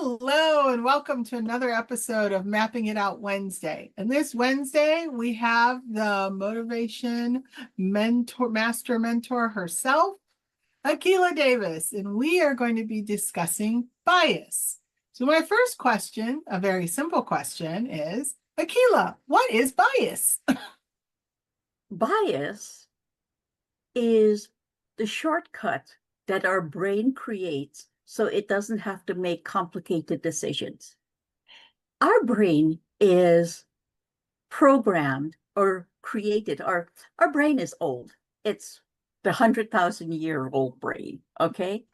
Hello, and welcome to another episode of Mapping It Out Wednesday. And this Wednesday, we have the motivation master mentor herself, Akila Davis, and we are going to be discussing bias. So, my first question, a very simple question, is Akila, what is bias? Bias is the shortcut that our brain creates so it doesn't have to make complicated decisions. Our brain is programmed or created, our brain is old. It's the 100,000-year-old brain, okay?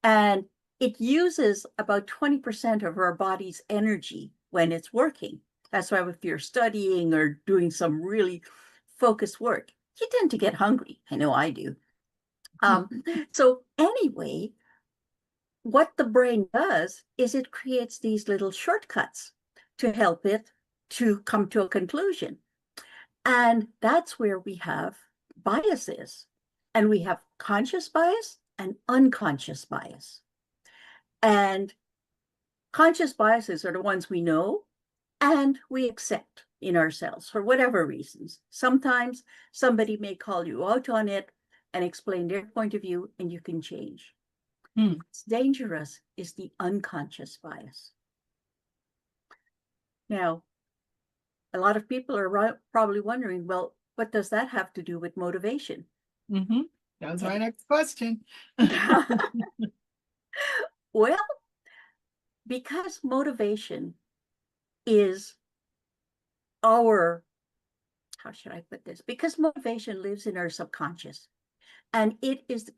And it uses about 20% of our body's energy when it's working. That's why if you're studying or doing some really focused work, you tend to get hungry. I know I do. So anyway, what the brain does is it creates these little shortcuts to help it to come to a conclusion. And that's where we have biases. And we have conscious bias and unconscious bias. And conscious biases are the ones we know and we accept in ourselves for whatever reasons. Sometimes somebody may call you out on it and explain their point of view, and you can change. What's dangerous is the unconscious bias. Now, a lot of people are probably wondering, well, what does that have to do with motivation? That was my next question. Well, because motivation is how should I put this? Because motivation lives in our subconscious, and it is the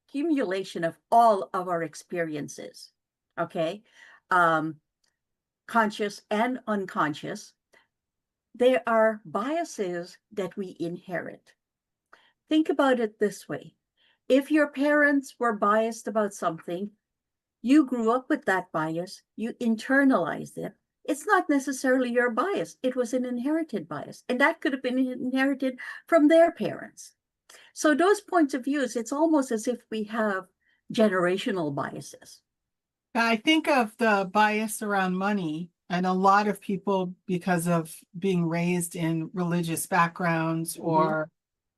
accumulation of all of our experiences, okay? Conscious and unconscious. There are biases that we inherit. Think about it this way. If your parents were biased about something, you grew up with that bias, you internalized it. It's not necessarily your bias. It was an inherited bias, and that could have been inherited from their parents. So those points of views, it's almost as if we have generational biases. I think of the bias around money, and a lot of people, because of being raised in religious backgrounds or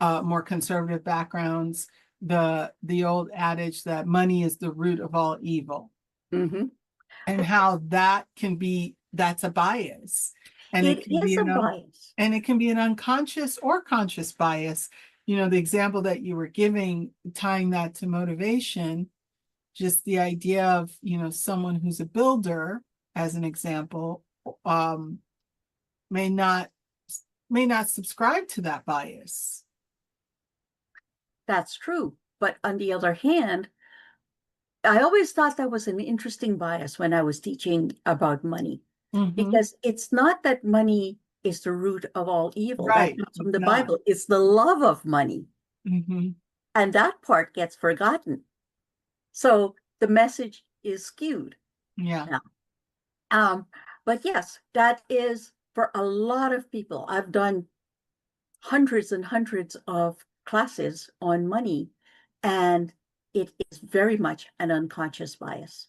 more conservative backgrounds, the old adage that money is the root of all evil, and how that's a bias, and it is a bias, and it can be an unconscious or conscious bias. You know, the example that you were giving, tying that to motivation, just the idea of, someone who's a builder, as an example, may not subscribe to that bias. That's true. But on the other hand, I always thought that was an interesting bias when I was teaching about money, because it's not that money is the root of all evil. Right. That comes from the Bible. It's the love of money. And that part gets forgotten. So the message is skewed. Yeah. But yes, that is for a lot of people. I've done hundreds and hundreds of classes on money, and it is very much an unconscious bias.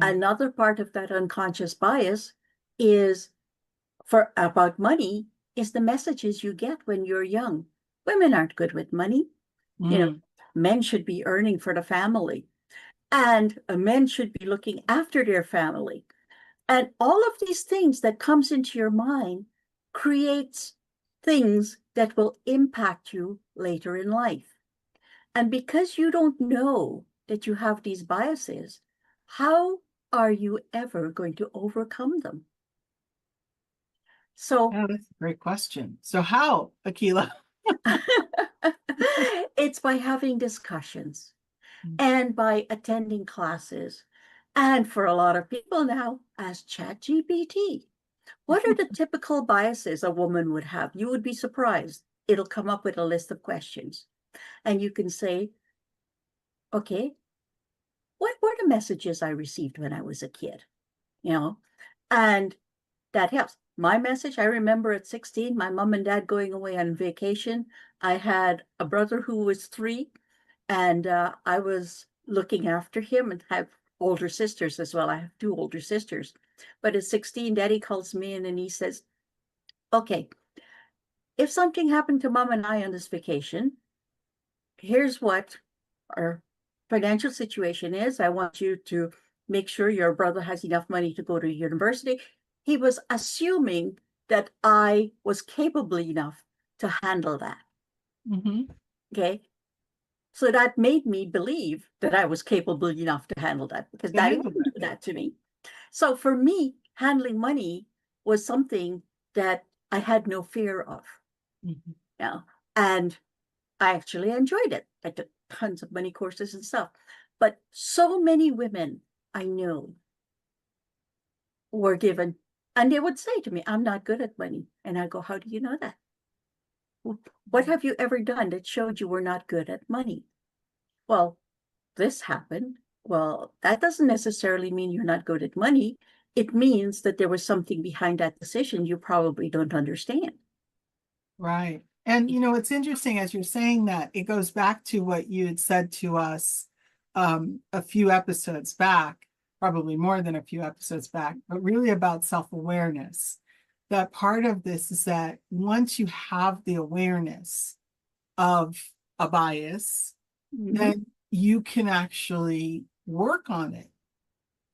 Another part of that unconscious bias is about money is the messages you get when you're young. Women aren't good with money. Men should be earning for the family, and men should be looking after their family. And all of these things that comes into your mind creates things that will impact you later in life. And because you don't know that you have these biases, how are you ever going to overcome them? So that's a great question. So how, Akila? it's by having discussions and by attending classes. And for a lot of people now, as ChatGPT. What are the typical biases a woman would have? You would be surprised. It'll come up with a list of questions. And you can say, okay, what were the messages I received when I was a kid? And that helps. My message, I remember at 16, my mom and dad going away on vacation. I had a brother who was 3, and I was looking after him and older sisters as well. I have two older sisters. But at 16, Daddy calls me in and he says, okay, if something happened to Mom and I on this vacation, here's what our financial situation is. I want you to make sure your brother has enough money to go to university. He was assuming that I was capable enough to handle that. Mhm. Okay. So that made me believe that I was capable enough to handle that because To Daddy handle wouldn't it. do that to me. So for me, handling money was something that I had no fear of. Mhm. Yeah. And I actually enjoyed it. I took tons of money courses and stuff. But so many women I know were given, and they would say to me, I'm not good at money. And I go, how do you know that? What have you ever done that showed you were not good at money? Well, this happened. Well, that doesn't necessarily mean you're not good at money. It means that there was something behind that decision you probably don't understand. Right. And it's interesting as you're saying that, it goes back to what you had said to us a few episodes back, probably more than a few episodes back, but really about self-awareness. That part of this is that once you have the awareness of a bias, Mhm. then you can actually work on it.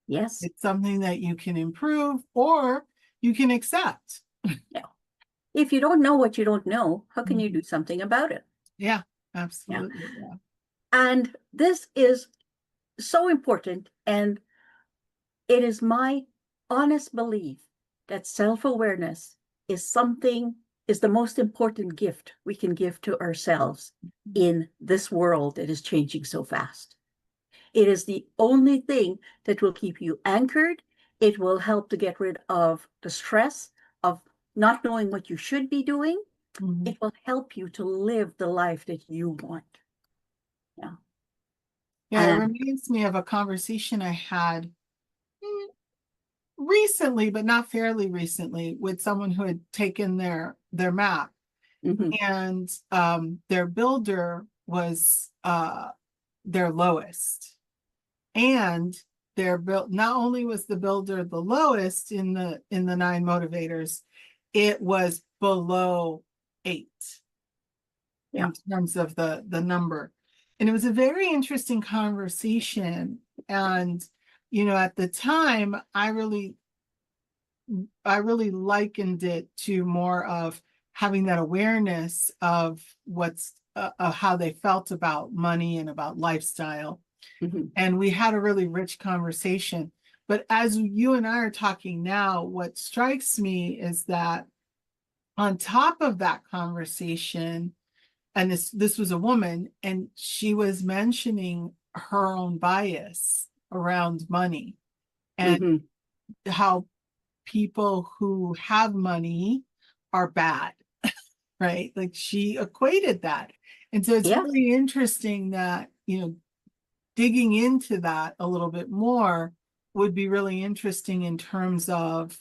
Yes. It's something that you can improve or you can accept. Yeah. If you don't know what you don't know, how can you do something about it? Yeah, Yeah. absolutely. Yeah. And this is so important. And it is my honest belief that self-awareness is the most important gift we can give to ourselves in this world that is changing so fast. It is the only thing that will keep you anchored. It will help to get rid of the stress of not knowing what you should be doing. Mhm. It will help you to live the life that you want. Yeah. Yeah, it And reminds me of a conversation I had recently, but not fairly recently, with someone who had taken their map, mhm, and their builder was their lowest. And their build not only was the builder the lowest in the 9 motivators, it was below 8 yeah. in terms of the number. And it was a very interesting conversation. And at the time, I really likened it to more of having that awareness of how they felt about money and about lifestyle. Mhm, And we had a really rich conversation. But as you and I are talking now, what strikes me is that on top of that conversation, and this was a woman, and she was mentioning her own bias around money and mhm. how people who have money are bad, right? Like she equated that. And so it's Yes. really interesting that, digging into that a little bit more would be really interesting in terms of,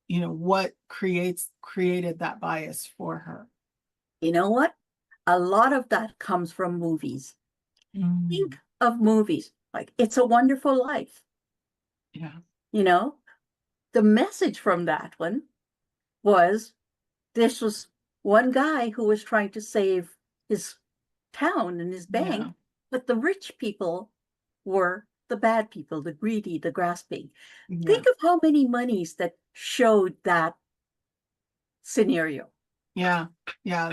what created that bias for her. You know what? A lot of that comes from movies. Mm, Think of movies like It's a Wonderful Life. yeah. You know, the message from that one was this was one guy who was trying to save his town and his Yeah. bank, but the rich people were the bad people, the greedy, the grasping. Yeah. Think of how many monies that showed that scenario. Yeah. Yeah.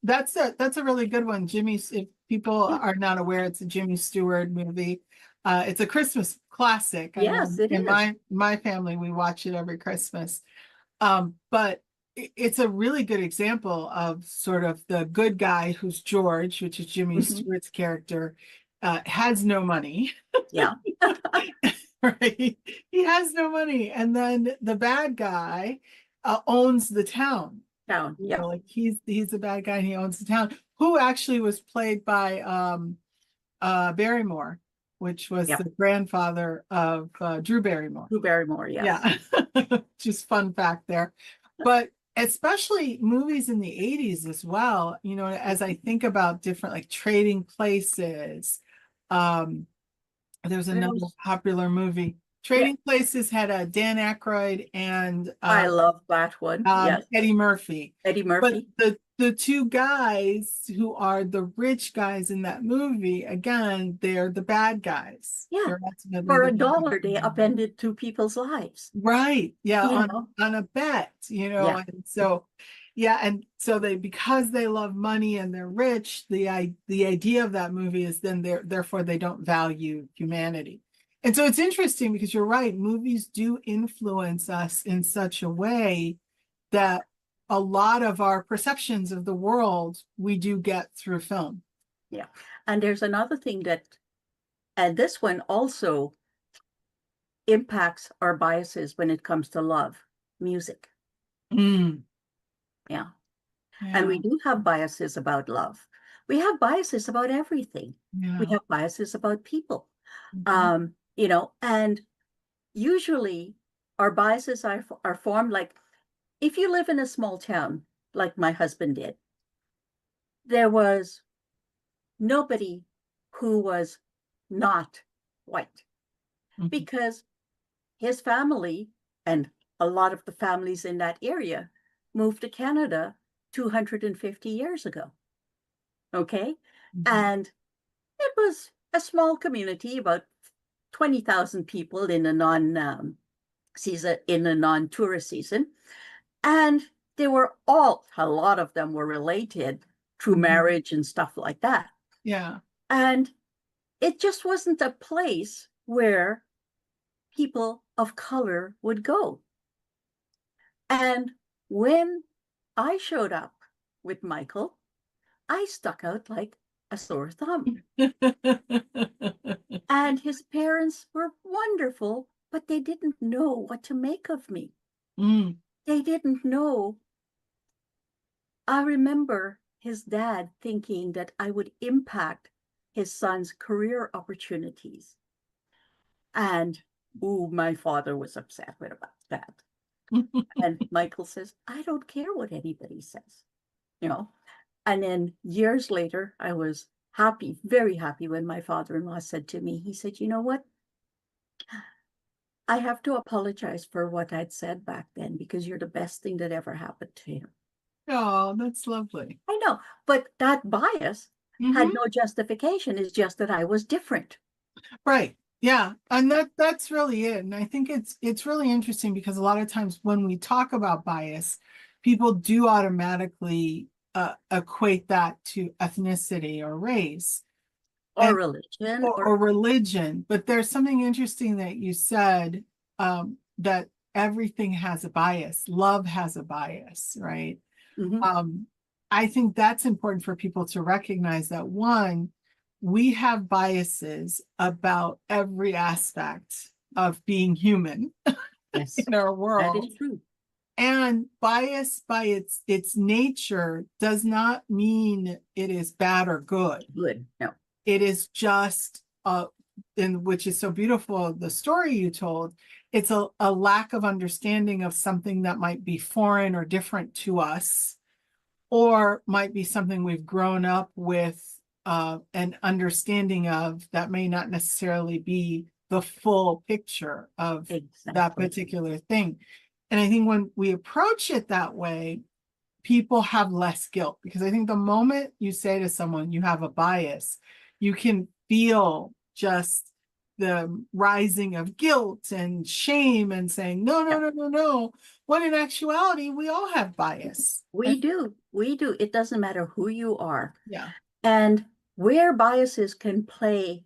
That's a really good one. If people Yeah. are not aware, it's a Jimmy Stewart movie. It's a Christmas classic. I know Yes, it in is. my family, we watch it every Christmas. But it's a really good example of sort of the good guy who's George, which is Jimmy Mhm. Stewart's character, has no money, Yeah. right? He has no money. And then the bad guy owns the town. Town. Yeah. Like he's the bad guy and he owns the town, who actually was played by Barrymore, which was Yeah. the grandfather of Drew Barrymore. Drew Barrymore. Yes. Yeah. Just fun fact there. But especially movies in the 80s as well, as I think about different like Trading Places, um, There's There another was, popular movie. yeah, Trading Places had a Dan Aykroyd and I love that one. Yes. Eddie Murphy. Eddie But Murphy. the two guys who are the rich guys in that movie, again, they're the bad guys. Yeah. They're ultimately For the a bad dollar, they guys. upended two people's lives. Right. Yeah, You know? on a bet, Yeah. and so yeah, and so they, because they love money and they're rich, the idea of that movie is then therefore they don't value humanity. And so it's interesting because you're right, movies do influence us in such a way that a lot of our perceptions of the world we do get through film. Yeah. And there's another thing that, and this one also impacts our biases when it comes to love, music. Mm, Yeah. And yeah, we do have biases about love. We have biases about everything. We yeah. have biases about people. Mhm. And usually our biases are formed like if you live in a small town, like my husband did, there was nobody who was not white Mhm. because his family and a lot of the families in that area moved to Canada 250 years ago. Okay. Mhm. And it was a small community, about 20,000 people in a season, in a non-tourist season. And they were all, a lot of them were related through Mhm. marriage and stuff like that. Yeah. And it just wasn't a place where people of color would go. And when I showed up with Michael, I stuck out like a sore thumb. And his parents were wonderful, but they didn't know what to make of me. Mm. They didn't know. I remember his dad thinking that I would impact his son's career opportunities. And ooh, my father was upset with about that. And Michael says, I don't care what anybody says, you know. And then years later, I was happy, very happy when my father-in-law said to me, he said, you know what? I have to apologize for what I'd said back then because you're the best thing that ever happened to him. Oh, that's lovely. I know, but that bias had Hmm. no justification. It's just that I was different. Right. Yeah. And that's really it. And I think it's really interesting because a lot of times when we talk about bias, people do automatically equate that to ethnicity or race Or and religion, or or religion. But there's something interesting that you said, that everything has a bias. Love has a bias, right? mhm, um, I think that's important for people to recognize that one, we have biases about every aspect of being human yes, in our that world. is true. And bias by its nature does not mean it is bad or good. Good. No. It is just in which is so beautiful, the story you told, it's a lack of understanding of something that might be foreign or different to us, or might be something we've grown up with an understanding of that may not necessarily be the full picture of that Exactly. particular thing. And I think when we approach it that way, people have less guilt, because I think the moment you say to someone you have a bias, you can feel just the rising of guilt and shame and saying, no, no, Yeah, no, no, no. When in actuality, we all have bias. we And do. We do. It doesn't matter who you are. yeah. And where biases can play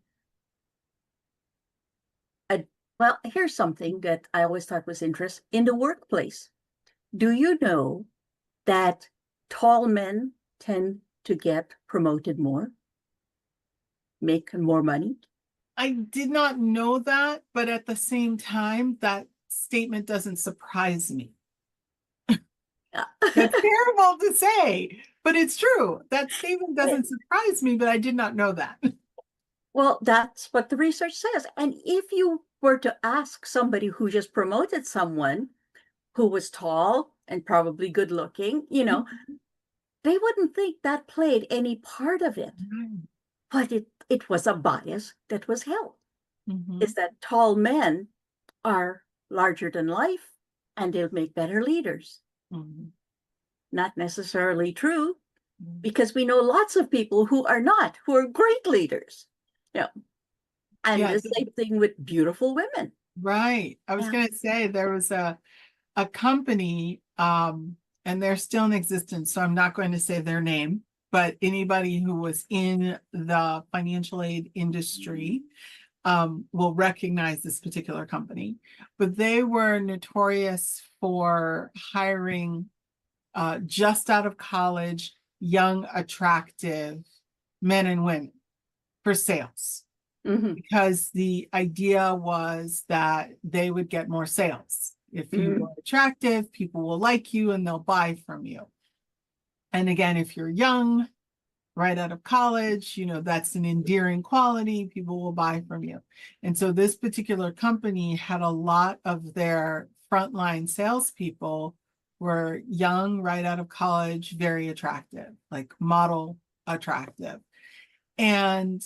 a, well, here's something that I always thought was interesting in the workplace. Do you know that tall men tend to get promoted more, make more money? I did not know that, but at the same time, that statement doesn't surprise me. Yeah. That's terrible to say, but it's true. That statement But, doesn't surprise me, but I did not know that. well, that's what the research says. And if you were to ask somebody who just promoted someone who was tall and probably good looking, they wouldn't think that played any part of it. But it was a bias that was held. Mhm. is that tall men are larger than life and they'll make better leaders. Mhm. Not necessarily true, Mhm. because we know lots of people who are not, who are great leaders. Yeah. And Yeah, the same thing with beautiful women. right. I was Yeah. gonna say there was a company, and they're still in existence, so I'm not going to say their name, but anybody who was in the financial aid industry will recognize this particular company. But they were notorious for hiring just out of college, young, attractive men and women for sales. Mhm. Because the idea was that they would get more sales. If you Mhm. are attractive, people will like you and they'll buy from you. And again, if you're young, right out of college, that's an endearing quality, people will buy from you. And so this particular company had a lot of their frontline salespeople were young, right out of college, very attractive, like model attractive. And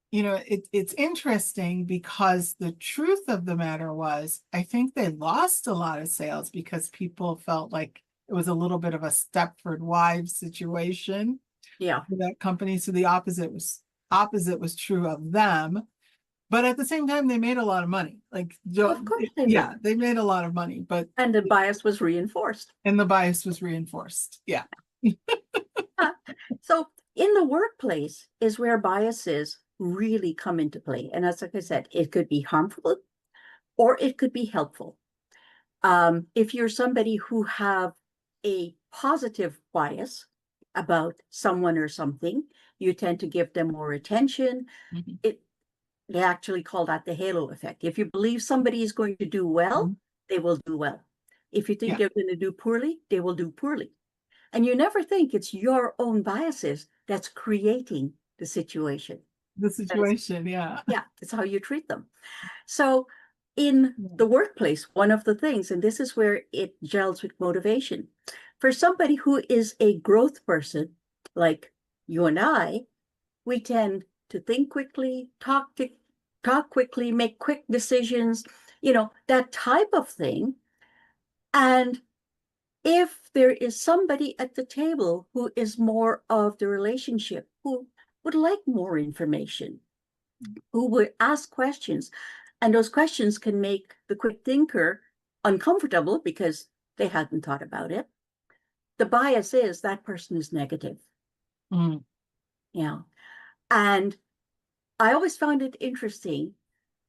it's interesting because the truth of the matter was, I think they lost a lot of sales because people felt like it was a little bit of a Stepford Wives situation Yeah. for that company. So the opposite was true of them. But at the same time, they made a lot of money. Of course they Yeah, did. they made a lot of money, but And the bias was reinforced. and the bias was reinforced. Yeah. So in the workplace is where biases really come into play. And as like I said, it could be harmful or it could be helpful. If you're somebody who have a positive bias about someone or something, you tend to give them more attention. Mhm. They actually call that the halo effect. If you believe somebody is going to do well, Mhm. they will do well. If you think Yeah, they're going to do poorly, they will do poorly. And you never think it's your own biases that's creating the situation. the That's, situation. Yeah. yeah, it's how you treat them. So in Yeah. the workplace, one of the things, and this is where it gels with motivation, for somebody who is a growth person like you and I, we tend to think quickly, talk quickly, make quick decisions, that type of thing. And if there is somebody at the table who is more of the relationship, who would like more information, who would ask questions, and those questions can make the quick thinker uncomfortable because they hadn't thought about it. The bias is that person is negative. Mm. Yeah. And I always found it interesting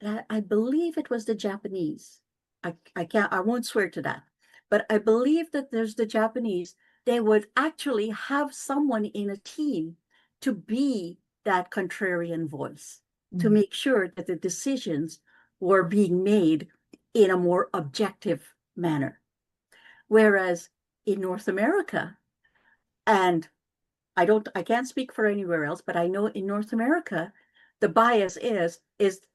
that I believe it was the Japanese. I won't swear to that, but I believe that there's the Japanese, they would actually have someone in a team to be that contrarian voice, to Mm. make sure that the decisions were being made in a more objective manner. Whereas in North America, and I can't speak for anywhere else, but I know in North America, the bias is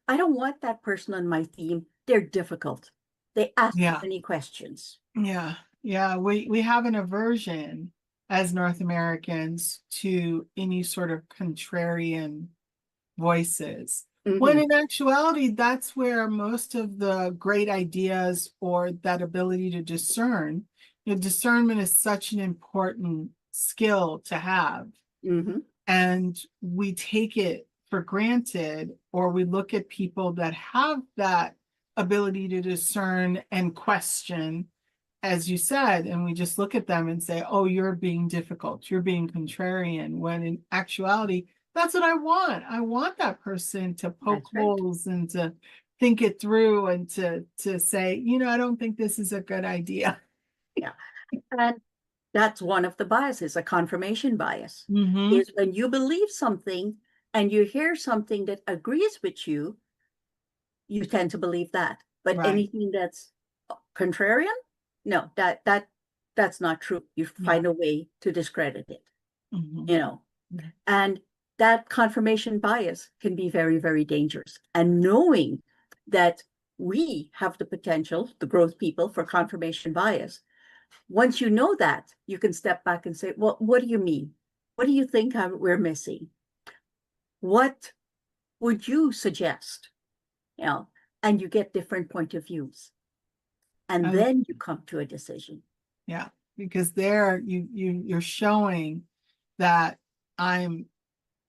I don't want that person on my team. They're difficult. They ask too Yeah. many questions. Yeah. Yeah. We have an aversion as North Americans to any sort of contrarian voices. When Mhm. in actuality, that's where most of the great ideas or that ability to discern, discernment is such an important skill to have. Mhm. And we take it for granted, or we look at people that have that ability to discern and question, as you said, and we just look at them and say, oh, you're being difficult, you're being contrarian, when in actuality, that's what I want. I want that person to poke That's right. holes and to think it through and to say, I don't think this is a good idea. Yeah. And that's one of the biases, a confirmation bias, Hmm. is when you believe something and you hear something that agrees with you, you tend to believe that. But Right. anything that's contrarian, no, that's not true. You Yeah. find a way to discredit it, Hmm. you know. And that confirmation bias can be very, very dangerous. And knowing that we have the potential, the growth people, for confirmation bias, once you know that, you can step back and say, well, what do you mean? What do you think we're missing? What would you suggest? You know, and you get different point of views. And I- then you come to a decision. Yeah, because there you're showing that I'm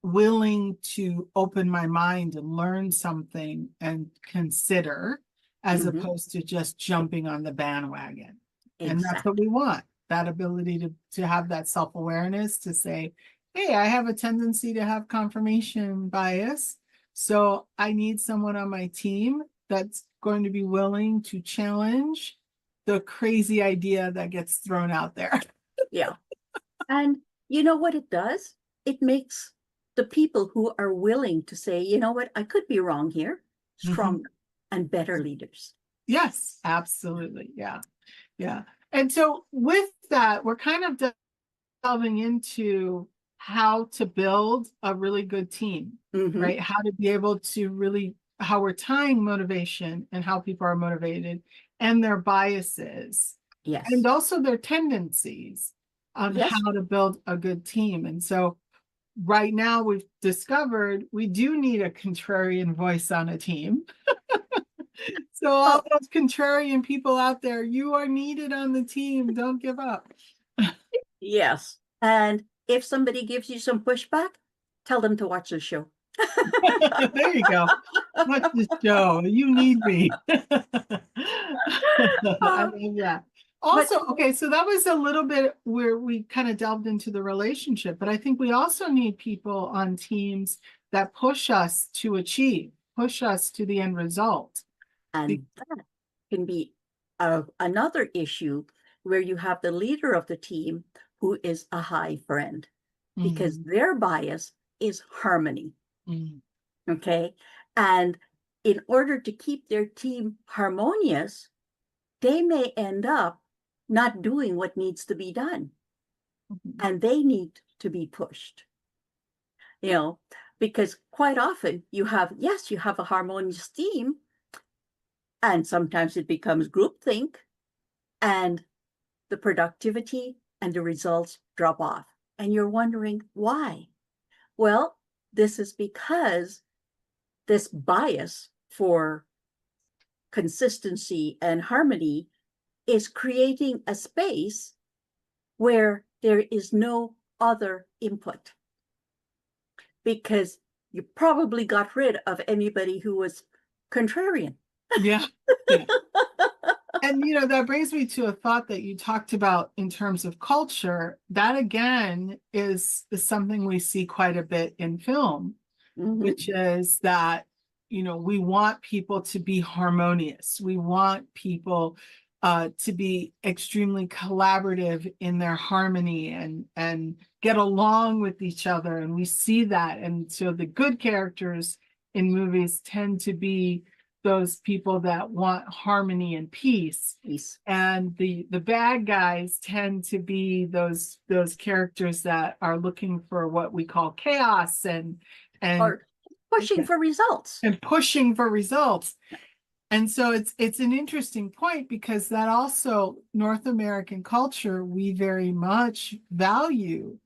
willing to open my mind and learn something and consider, as Mhm. opposed to just jumping on the bandwagon. And that's what Exactly. we want, that ability to have that self-awareness to say, hey, I have a tendency to have confirmation bias. So I need someone on my team that's going to be willing to challenge the crazy idea that gets thrown out there. Yeah. And you know what it does? It makes the people who are willing to say, you know what, I could be wrong here, stronger and better leaders. Yes, absolutely. Yeah. Yeah. And so with that, we're kind of delving into how to build a really good team, Mhm. right? How to be able to really, how we're tying motivation and how people are motivated and their biases and Yes. also their tendencies on Yes. how to build a good team. And so right now we've discovered we do need a contrarian voice on a team. So all Oh, those contrarian people out there, you are needed on the team. Don't give up. yes. And if somebody gives you some pushback, tell them to watch the show. There you go. Watch this show. You need me. I Uh, love that. but Also, okay, so that was a little bit where we kind of delved into the relationship, but I think we also need people on teams that push us to achieve, push us to the end result. and that can be another issue where you have the leader of the team who is a high friend because Mhm, their bias is harmony. mhm, Okay. And in order to keep their team harmonious, they may end up not doing what needs to be done mhm. and they need to be pushed, you know, because quite often you have, yes, you have a harmonious team and sometimes it becomes groupthink and the productivity and the results drop off. And you're wondering why? Well, this is because this bias for consistency and harmony is creating a space where there is no other input because you probably got rid of anybody who was contrarian. Yeah. Yeah. And that brings me to a thought that you talked about in terms of culture. That again is something we see quite a bit in film, Mhm. which is that we want people to be harmonious. We want people to be extremely collaborative in their harmony and get along with each other. And we see that. And so the good characters in movies tend to be those people that want harmony and peace. Peace. And the bad guys tend to be those characters that are looking for what we call chaos and Or pushing for results. and pushing for results. And so it's an interesting point because that also North American culture, we very much value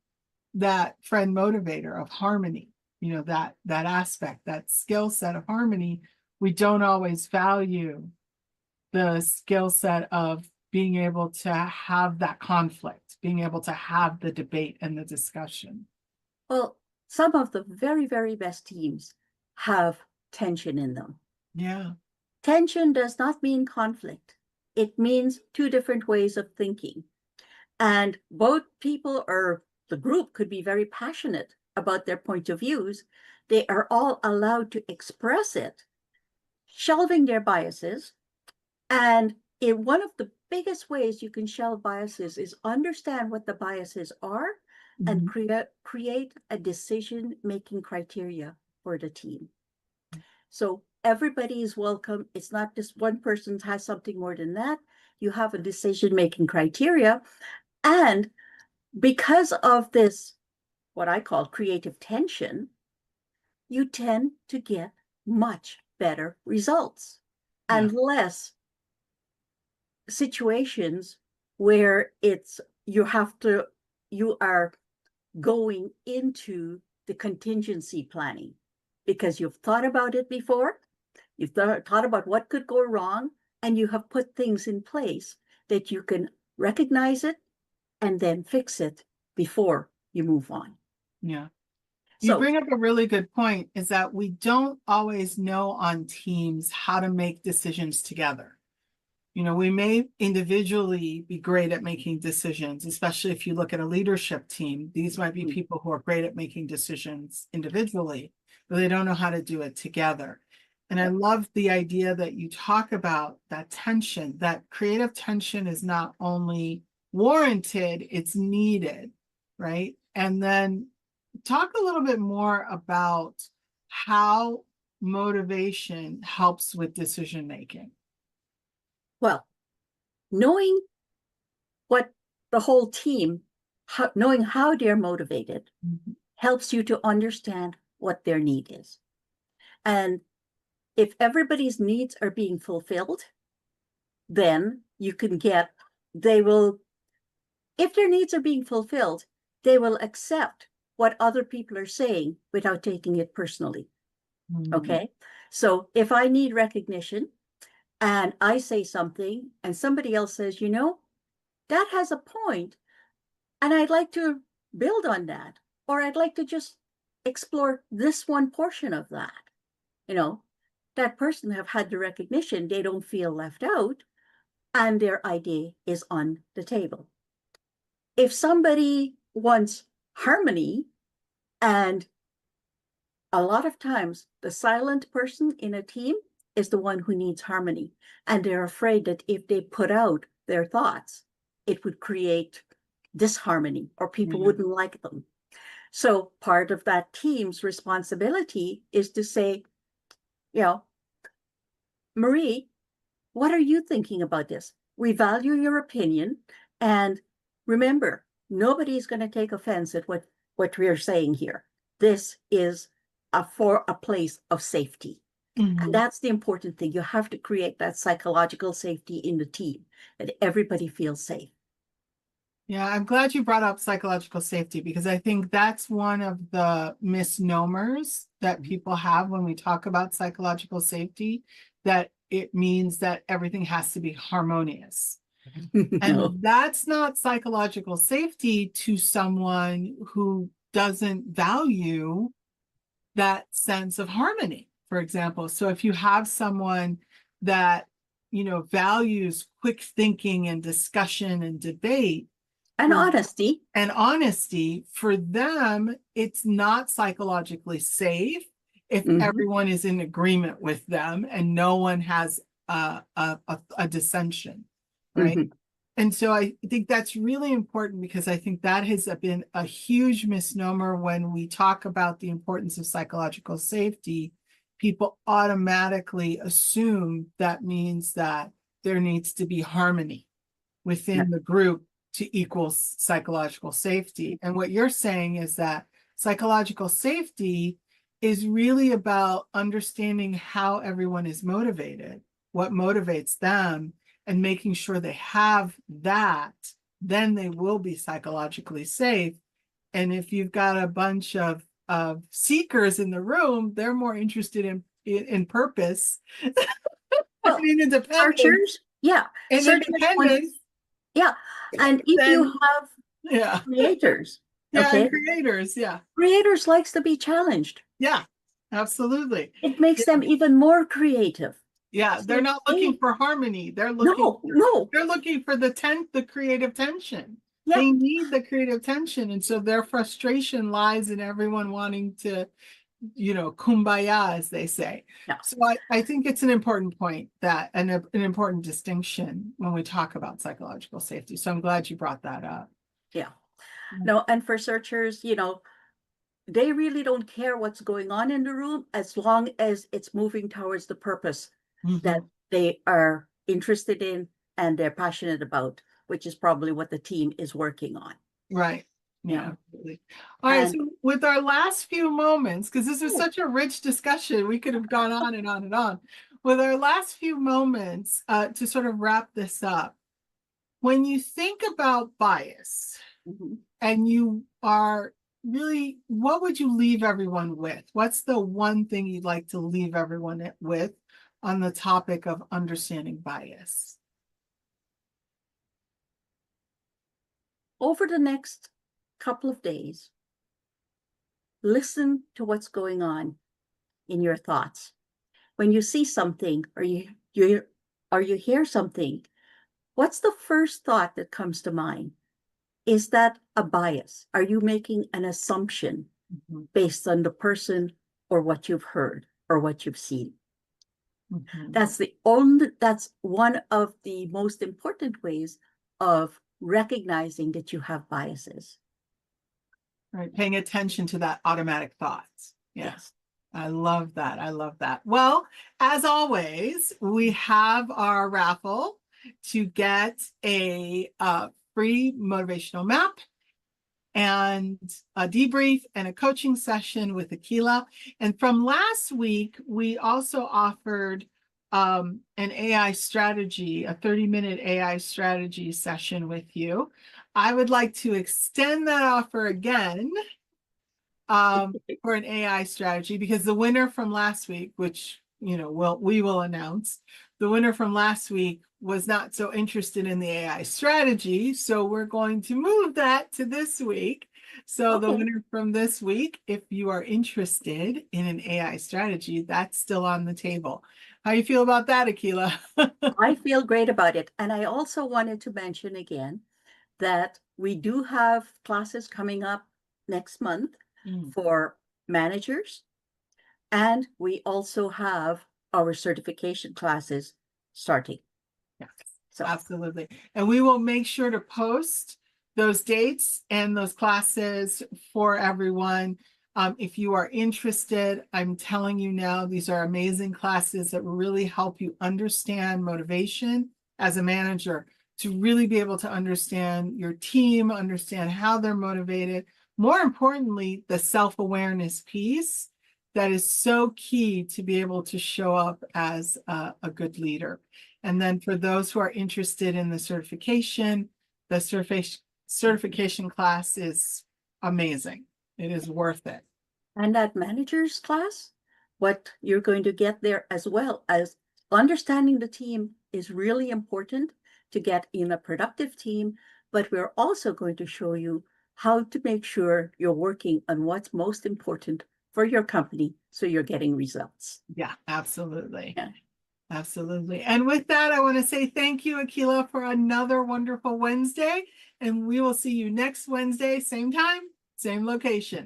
that friend motivator of harmony, that aspect, that skill set of harmony. We don't always value the skill set of being able to have that conflict, being able to have the debate and the discussion. Well, some of the very, very best teams have tension in them. Yeah. Tension does not mean conflict. It means two different ways of thinking. And both people or the group could be very passionate about their point of views. They are all allowed to express it, shelving their biases. And one of the biggest ways you can shelve biases is understand what the biases are and Mhm. create a decision-making criteria for the team. So everybody is welcome. It's not just one person has something more than that. You have a decision-making criteria. And because of this, what I call creative tension, you tend to get much better results Yeah. and less situations where you are going into the contingency planning because you've thought about it before, you've thought about what could go wrong, and you have put things in place that you can recognize it and then fix it before you move on. Yeah. You So, bring up a really good point, is that we don't always know on teams how to make decisions together. You know, we may individually be great at making decisions, especially if you look at a leadership team. These might be people who are great at making decisions individually, but they don't know how to do it together. And I love the idea that you talk about that tension, that creative tension is not only warranted, it's needed, right? And then talk a little bit more about how motivation helps with decision making. well, knowing what the whole team, knowing how they're motivated, helps you to understand what their need is. And if everybody's needs are being fulfilled, then you can get, they will, if their needs are being fulfilled, they will accept what other people are saying without taking it personally. Okay. So if I need recognition and I say something and somebody else says, you know, that has a point, and I'd like to build on that, or I'd like to just explore this one portion of that, you know, that person have had the recognition, they don't feel left out, and their idea is on the table. If somebody wants harmony, and a lot of times the silent person in a team is the one who needs harmony, and they're afraid that if they put out their thoughts, it would create disharmony or people wouldn't like them. So part of that team's responsibility is to say, you know, Marie, what are you thinking about this? We value your opinion, and remember, nobody's going to take offense at what we're saying here. This is for a place of safety. And that's the important thing. You have to create that psychological safety in the team, that everybody feels safe. Yeah, I'm glad you brought up psychological safety, because I think that's one of the misnomers that people have when we talk about psychological safety, that it means that everything has to be harmonious. No. And that's not psychological safety to someone who doesn't value that sense of harmony, for example. So if you have someone that, you know, values quick thinking and discussion and debate, And honesty. and honesty, for them, it's not psychologically safe if everyone is in agreement with them and no one has a dissension, right? And so I think that's really important, because I think that has been a huge misnomer when we talk about the importance of psychological safety. People automatically assume that means that there needs to be harmony within the group to equal psychological safety. And what you're saying is that psychological safety is really about understanding how everyone is motivated, what motivates them, and making sure they have that, then they will be psychologically safe. And if you've got a bunch of seekers in the room, they're more interested in purpose, Well, in independence. Searchers, yeah. And independence. Yeah. And if then, you have creators, okay? And creators, Creators likes to be challenged. Yeah, absolutely. It makes them even more creative. Yeah, they're not looking for harmony. They're looking they're looking for the creative tension. Yeah. They need the creative tension. And so their frustration lies in everyone wanting to, you know, kumbaya, as they say. Yeah. So I think it's an important point, that an important distinction when we talk about psychological safety. So I'm glad you brought that up. Yeah. No, and for searchers, you know, they really don't care what's going on in the room as long as it's moving towards the purpose that they are interested in and they're passionate about, which is probably what the team is working on. Right. Yeah. Absolutely. All right. So with our last few moments, because this was such a rich discussion, we could have gone on and on and on. With our last few moments, to sort of wrap this up, when you think about bias and you are really, what would you leave everyone with? What's the one thing you'd like to leave everyone with on the topic of understanding bias? Over the next couple of days, listen to what's going on in your thoughts. When you see something or you hear something, what's the first thought that comes to mind? Is that a bias? Are you making an assumption Mhm, based on the person or what you've heard or what you've seen? mhm. That's one of the most important ways of recognizing that you have biases. Right, paying attention to that automatic thoughts. Yeah. Yes. I love that. I love that. Well, as always, we have our raffle to get a free motivational map and a debrief and a coaching session with Akila. And from last week, we also offered an AI strategy, a 30-minute AI strategy session with you. I would like to extend that offer again for an AI strategy, because the winner from last week, which we will announce, the winner from last week was not so interested in the AI strategy, so we're going to move that to this week. So the Okay. winner from this week, if you are interested in an AI strategy, that's still on the table. How you feel about that, Akila? I feel great about it. And I also wanted to mention again that we do have classes coming up next month Mm, for managers, and we also have our certification classes starting. yes, So, absolutely. And we will make sure to post those dates and those classes for everyone. If you are interested, I'm telling you now, these are amazing classes that will really help you understand motivation as a manager, to really be able to understand your team, understand how they're motivated. More importantly, the self-awareness piece that is so key to be able to show up as a good leader. And then for those who are interested in the certification, the certification class is amazing. It is worth it. and that manager's class, what you're going to get there, as well as understanding the team, is really important to get in a productive team. But we're also going to show you how to make sure you're working on what's most important for your company so you're getting results. Yeah, absolutely. Yeah. Absolutely. And with that, I want to say thank you, Akila, for another wonderful Wednesday. And we will see you next Wednesday, same time, same location.